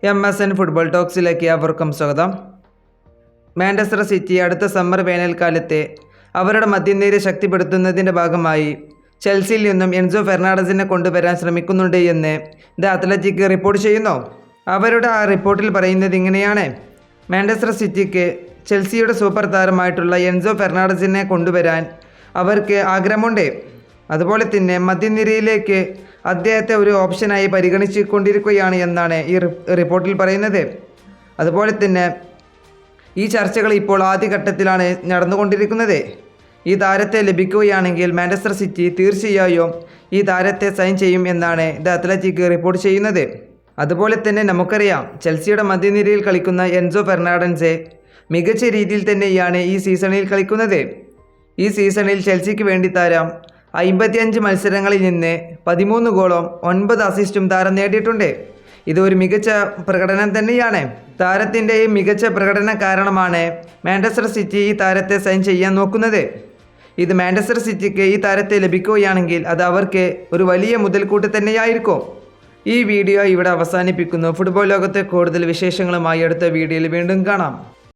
MSN football ടോക്സിലേക്ക് അവർക്കും സ്വാഗതം. Manchester city അടുത്ത സമ്മർ വേനൽക്കാലത്തെ അവരുടെ മധ്യനിര ശക്തിപ്പെടുത്തുന്നതിൻ്റെ ഭാഗമായി ചെൽസിയിൽ നിന്നും എൻസോ ഫെർണാണ്ടസിനെ കൊണ്ടുവരാൻ ശ്രമിക്കുന്നുണ്ട് എന്ന് ദ അത്ലറ്റിക് റിപ്പോർട്ട് ചെയ്യുന്നു. അവരുടെ ആ റിപ്പോർട്ടിൽ പറയുന്നത് ഇങ്ങനെയാണ്: മാഞ്ചസ്റ്റർ സിറ്റിക്ക് ചെൽസിയുടെ സൂപ്പർ താരമായിട്ടുള്ള എൻസോ ഫെർണാണ്ടസിനെ കൊണ്ടുവരാൻ അവർക്ക് ആഗ്രഹമുണ്ട്. അതുപോലെ തന്നെ മധ്യനിരയിലേക്ക് അദ്ദേഹത്തെ ഒരു ഓപ്ഷനായി പരിഗണിച്ചു കൊണ്ടിരിക്കുകയാണ് എന്നാണ് ഈ റിപ്പോർട്ടിൽ പറയുന്നത്. അതുപോലെ തന്നെ ഈ ചർച്ചകൾ ഇപ്പോൾ ആദ്യഘട്ടത്തിലാണ് നടന്നുകൊണ്ടിരിക്കുന്നത്. ഈ താരത്തെ ലഭിക്കുകയാണെങ്കിൽ മാഞ്ചസ്റ്റർ സിറ്റി തീർച്ചയായും ഈ താരത്തെ സൈൻ ചെയ്യും എന്നാണ് ദ അത്ലറ്റിക് റിപ്പോർട്ട് ചെയ്യുന്നത്. അതുപോലെ തന്നെ നമുക്കറിയാം, ചെൽസിയുടെ മധ്യനിരയിൽ കളിക്കുന്ന എൻസോ ഫെർണാണ്ടസ് മികച്ച രീതിയിൽ തന്നെയാണ് ഈ സീസണിൽ കളിക്കുന്നത്. ഈ സീസണിൽ ചെൽസിക്ക് വേണ്ടി താരം 55 മത്സരങ്ങളിൽ നിന്ന് 13 ഗോളും 9 അസിസ്റ്റും താരം നേടിയിട്ടുണ്ട്. ഇത് ഒരു മികച്ച പ്രകടനം തന്നെയാണ്. താരത്തിൻ്റെ ഈ മികച്ച പ്രകടന കാരണമാണ് മാഞ്ചസ്റ്റർ സിറ്റി ഈ താരത്തെ സൈൻ ചെയ്യാൻ നോക്കുന്നത്. ഇത് മാഞ്ചസ്റ്റർ സിറ്റിക്ക് ഈ താരത്തെ ലഭിക്കുകയാണെങ്കിൽ അത് അവർക്ക് ഒരു വലിയ മുതൽക്കൂട്ട് തന്നെയായിരിക്കും. ഈ വീഡിയോ ഇവിടെ അവസാനിപ്പിക്കുന്നു. ഫുട്ബോൾ ലോകത്തെ കൂടുതൽ വിശേഷങ്ങളുമായി അടുത്ത വീഡിയോയിൽ വീണ്ടും കാണാം.